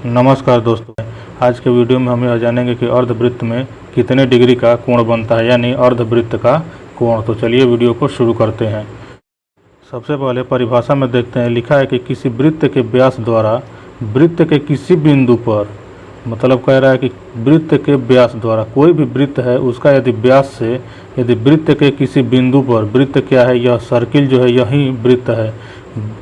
नमस्कार दोस्तों, आज के वीडियो में हम यह जानेंगे कि अर्धवृत्त में कितने डिग्री का कोण बनता है, यानी अर्धवृत्त का कोण। तो चलिए वीडियो को शुरू करते हैं। सबसे पहले परिभाषा में देखते हैं। लिखा है कि किसी वृत्त के व्यास द्वारा वृत्त के किसी बिंदु पर, मतलब कह रहा है कि वृत्त के व्यास द्वारा, कोई भी वृत्त है उसका यदि व्यास से यदि वृत्त के किसी बिंदु पर, वृत्त क्या है, यह सर्किल जो है यही वृत्त है,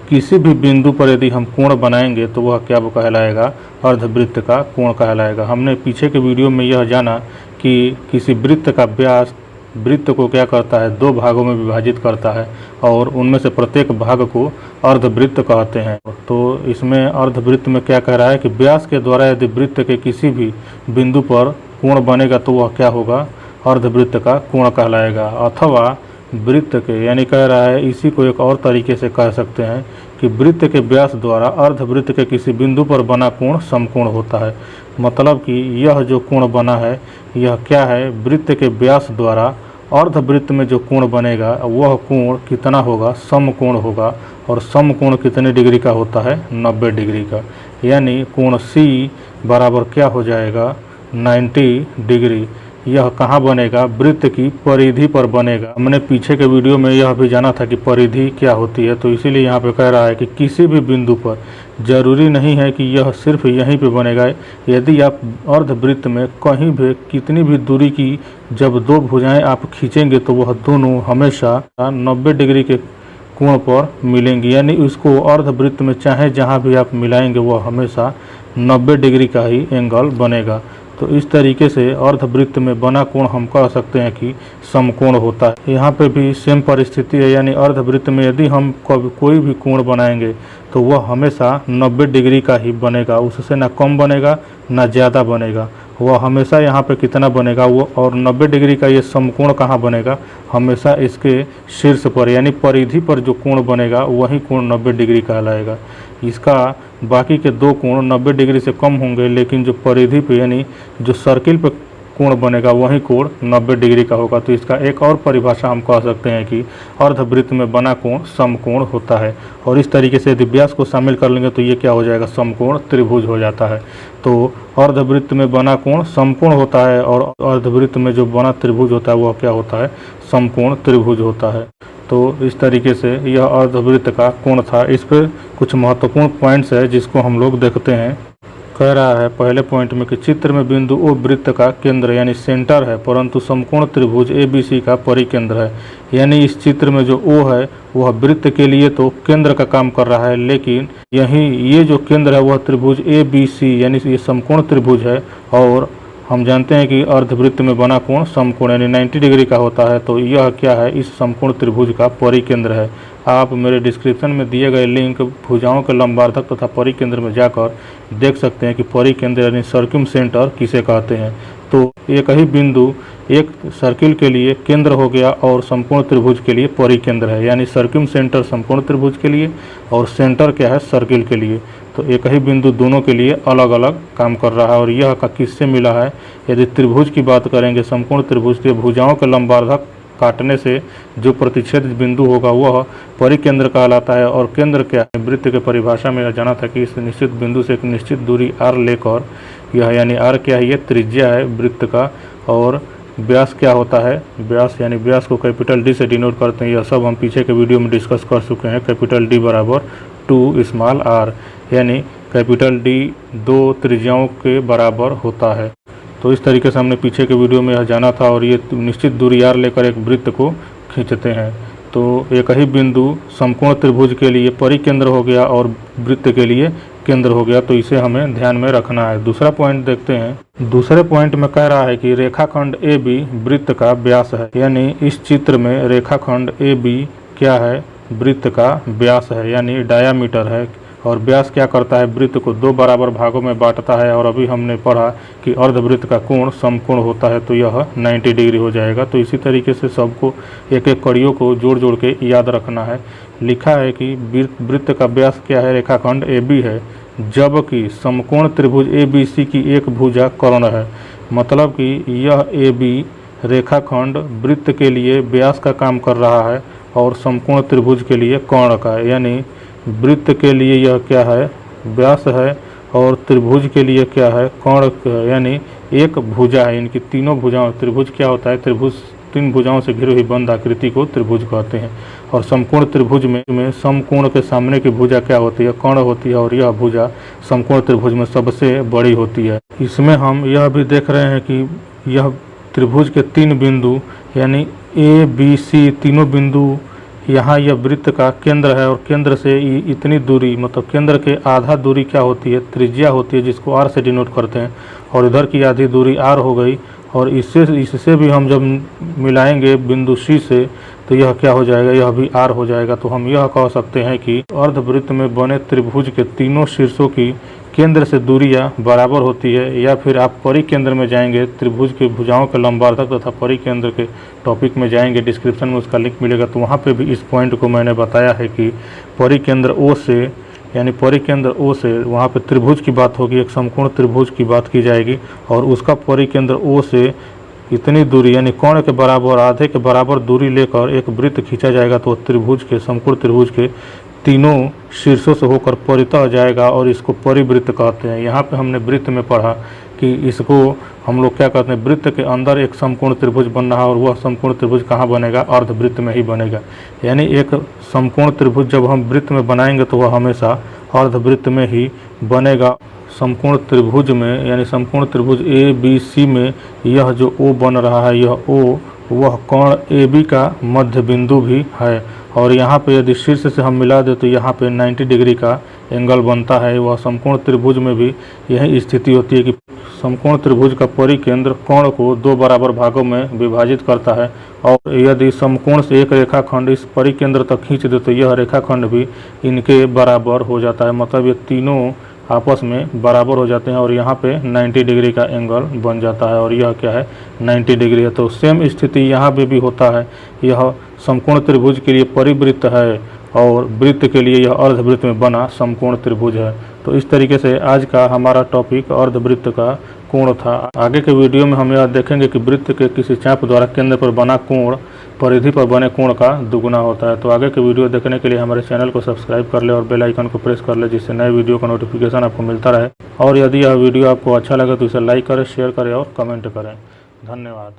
किसी भी बिंदु पर यदि हम कोण बनाएंगे तो वह क्या कहलाएगा, अर्धवृत्त का कोण कहलाएगा। हमने पीछे के वीडियो में यह जाना कि किसी वृत्त का व्यास वृत्त को क्या करता है, दो भागों में विभाजित करता है और उनमें से प्रत्येक भाग को अर्धवृत्त कहते हैं। तो इसमें अर्धवृत्त में क्या कह रहा है कि व्यास के द्वारा यदि वृत्त के किसी भी बिंदु पर कोण बनेगा तो वह क्या होगा, अर्धवृत्त का कोण कहलाएगा। अथवा वृत्त के, यानी कह रहा है, इसी को एक और तरीके से कह सकते हैं कि वृत्त के व्यास द्वारा अर्धवृत्त के किसी बिंदु पर बना कोण समकोण होता है। मतलब कि यह जो कोण बना है यह क्या है, वृत्त के व्यास द्वारा अर्धवृत्त में जो कोण बनेगा वह कोण कितना होगा, समकोण होगा। और समकोण कितने डिग्री का होता है, 90 डिग्री का। यानी कोण C बराबर क्या हो जाएगा, 90 डिग्री। यह कहाँ बनेगा, वृत्त की परिधि पर बनेगा। हमने पीछे के वीडियो में यह भी जाना था कि परिधि क्या होती है, तो इसीलिए यहाँ पे कह रहा है कि किसी भी बिंदु पर, जरूरी नहीं है कि यह सिर्फ यहीं पे बनेगा। यदि आप अर्धवृत्त में कहीं भी कितनी भी दूरी की जब दो भुजाएं आप खींचेंगे तो वह दोनों हमेशा 90 डिग्री के कोण पर मिलेंगी। यानी उसको अर्धवृत्त में चाहे जहाँ भी आप मिलाएंगे वह हमेशा 90 डिग्री का ही एंगल बनेगा। तो इस तरीके से अर्धवृत्त में बना कोण हम कह सकते हैं कि समकोण होता है। यहाँ पे भी सेम परिस्थिति है, यानी अर्धवृत्त में यदि हम कोई भी कोण बनाएंगे तो वह हमेशा 90 डिग्री का ही बनेगा, उससे ना कम बनेगा ना ज़्यादा बनेगा। वह हमेशा यहाँ पे कितना बनेगा वो, और 90 डिग्री का ये समकोण कहाँ बनेगा, हमेशा इसके शीर्ष पर, यानी परिधि पर जो कोण बनेगा वही कोण 90 डिग्री कहलाएगा। इसका बाकी के दो कोण 90 डिग्री से कम होंगे, लेकिन जो परिधि पे यानी जो सर्किल पे कोण बनेगा वही कोण 90 डिग्री का होगा। तो इसका एक और परिभाषा हम कह सकते हैं कि अर्धवृत्त में बना कोण समकोण होता है। और इस तरीके से यदि व्यास को शामिल कर लेंगे तो ये क्या हो जाएगा, समकोण त्रिभुज हो जाता है। तो अर्धवृत्त में बना कोण समकोण होता है और अर्धवृत्त में जो बना त्रिभुज होता है वह क्या होता है, समकोण त्रिभुज होता है। तो इस तरीके से यह अर्धवृत्त का कोण था। इस पर कुछ महत्वपूर्ण पॉइंट्स है जिसको हम लोग देखते हैं। कह रहा है पहले पॉइंट में कि चित्र में बिंदु O वृत्त का केंद्र यानी सेंटर है, परंतु समकोण त्रिभुज ABC का परिकेंद्र है। यानी इस चित्र में जो O है वह वृत्त के लिए तो केंद्र का काम कर रहा है, लेकिन यही ये जो केंद्र है वह त्रिभुज ABC यानी ये समकोण त्रिभुज है। और हम जानते हैं कि अर्धवृत्त में बना कोण समकोण यानी 90 डिग्री का होता है। तो यह क्या है, इस समकोण त्रिभुज का परिकेंद्र है। आप मेरे डिस्क्रिप्शन में दिए गए लिंक भुजाओं के लंबार्धक तथा परिकेंद्र में जाकर देख सकते हैं कि परिकेंद्र यानी सर्किम सेंटर किसे कहते हैं। तो एक ही बिंदु एक सर्किल के लिए केंद्र हो गया और समकोण त्रिभुज के लिए परिकेंद्र है, यानी सर्किम सेंटर समकोण त्रिभुज के लिए और सेंटर क्या है, सर्किल के लिए। तो एक ही बिंदु दोनों के लिए अलग अलग काम कर रहा है। और यह का किससे मिला है, यदि त्रिभुज की बात करेंगे, समकोण त्रिभुज के भुजाओं के लंबार्धक काटने से जो प्रतिच्छेद बिंदु होगा वह परिकेंद्र कहलाता है। और केंद्र क्या है, वृत्त के परिभाषा में यह जाना था कि इस निश्चित बिंदु से एक निश्चित दूरी r लेकर, यह यानी r क्या है, ये त्रिज्या है वृत्त का। और व्यास क्या होता है, व्यास यानी व्यास को कैपिटल D से डिनोट करते हैं। यह सब हम पीछे के वीडियो में डिस्कस कर चुके हैं। कैपिटल D बराबर 2 स्मॉल r, यानी कैपिटल D दो त्रिज्याओं के बराबर होता है। तो इस तरीके से हमने पीछे के वीडियो में यह जाना था। और ये निश्चित दूरी r लेकर एक वृत्त को खींचते हैं। तो एक ही बिंदु समकोण त्रिभुज के लिए परिकेंद्र हो गया और वृत्त के लिए केंद्र हो गया। तो इसे हमें ध्यान में रखना है। दूसरा पॉइंट देखते हैं। दूसरे पॉइंट में कह रहा है कि रेखाखंड AB वृत्त का व्यास है, यानी इस चित्र में रेखाखंड AB क्या है, वृत्त का व्यास है, यानी डायामीटर है। और व्यास क्या करता है, वृत्त को दो बराबर भागों में बांटता है। और अभी हमने पढ़ा कि अर्धवृत्त का कोण समकोण होता है, तो यह 90 डिग्री हो जाएगा। तो इसी तरीके से सबको एक एक कड़ियों को जोड़ जोड़ के याद रखना है। लिखा है कि वृत्त का व्यास क्या है, रेखाखंड AB है, जबकि समकोण त्रिभुज ABC की एक भुजा कर्ण है। मतलब कि यह AB रेखाखंड वृत्त के लिए व्यास का काम कर रहा है और समकोण त्रिभुज के लिए कर्ण का, यानी वृत्त के लिए यह क्या है, व्यास है और त्रिभुज के लिए क्या है, कोण यानी एक भुजा है। इनकी तीनों भुजाओं, त्रिभुज क्या होता है, त्रिभुज 3 भुजाओं से घिरी हुई बंद आकृति को त्रिभुज कहते हैं। और समकोण त्रिभुज में समकोण के सामने की भुजा क्या होती है, कोण होती है, और यह भुजा समकोण त्रिभुज में सबसे बड़ी होती है। इसमें हम यह भी देख रहे हैं कि यह त्रिभुज के 3 बिंदु यानी ए बी सी तीनों बिंदु, यहाँ यह वृत्त का केंद्र है, और केंद्र से इतनी दूरी, मतलब केंद्र के आधा दूरी क्या होती है, त्रिज्या होती है, जिसको आर से डिनोट करते हैं। और इधर की आधी दूरी आर हो गई, और इससे भी हम जब मिलाएंगे बिंदु सी से तो यह क्या हो जाएगा, यह भी आर हो जाएगा। तो हम यह कह सकते हैं कि अर्धवृत्त में बने त्रिभुज के तीनों शीर्षों की केंद्र से दूरियां बराबर होती है। या फिर आप परिकेंद्र में जाएंगे, त्रिभुज की भुजाओं के लंबार्धक तथा परिकेंद्र के टॉपिक में जाएंगे, डिस्क्रिप्शन में उसका लिंक मिलेगा, तो वहाँ पे भी इस पॉइंट को मैंने बताया है कि परिकेंद्र ओ से, यानी परिकेंद्र ओ से वहाँ पे त्रिभुज की बात होगी, एक समकोण त्रिभुज की बात की जाएगी, और उसका परिकेंद्र ओ से इतनी दूरी यानी कोण के बराबर, आधे के बराबर दूरी लेकर एक वृत्त खींचा जाएगा, तो त्रिभुज के, समकोण त्रिभुज के तीनों शीर्षों से होकर परितः जाएगा, और इसको परिवृत्त कहते हैं। यहाँ पे हमने वृत्त में पढ़ा कि इसको हम लोग क्या कहते हैं, वृत्त के अंदर एक समकोण त्रिभुज बन रहा है, और वह समकोण त्रिभुज कहाँ बनेगा, अर्धवृत्त में ही बनेगा। यानी एक समकोण त्रिभुज जब हम वृत्त में बनाएंगे तो वह हमेशा अर्धवृत्त में ही बनेगा। समकोण त्रिभुज में, यानी समकोण त्रिभुज ए बी सी में यह जो ओ बन रहा है, यह ओ वह कोण ए बी का मध्य बिंदु भी है। और यहाँ पे यदि शीर्ष से हम मिला दें तो यहाँ पे 90 डिग्री का एंगल बनता है। वह समकोण त्रिभुज में भी यही स्थिति होती है कि समकोण त्रिभुज का परिकेंद्र कोण को 2 बराबर भागों में विभाजित करता है, और यदि समकोण से एक रेखाखंड इस परिकेंद्र तक खींच दे तो यह रेखाखंड भी इनके बराबर हो जाता है। मतलब ये तीनों आपस में बराबर हो जाते हैं, और यहाँ पे 90 डिग्री का एंगल बन जाता है, और यह क्या है, 90 डिग्री है। तो सेम स्थिति यहाँ पे भी होता है। यह समकोण त्रिभुज के लिए परिवृत्त है, और वृत्त के लिए यह अर्धवृत्त में बना समकोण त्रिभुज है। तो इस तरीके से आज का हमारा टॉपिक अर्धवृत्त का कोण था। आगे के वीडियो में हम यह देखेंगे कि वृत्त के किसी चाप द्वारा केंद्र पर बना कोण परिधि पर बने कोण का दुगुना होता है। तो आगे के वीडियो देखने के लिए हमारे चैनल को सब्सक्राइब कर ले और बेल आइकन को प्रेस कर ले, जिससे नए वीडियो का नोटिफिकेशन आपको मिलता रहे। और यदि यह वीडियो आपको अच्छा लगे तो इसे लाइक करें, शेयर करें और कमेंट करें। धन्यवाद।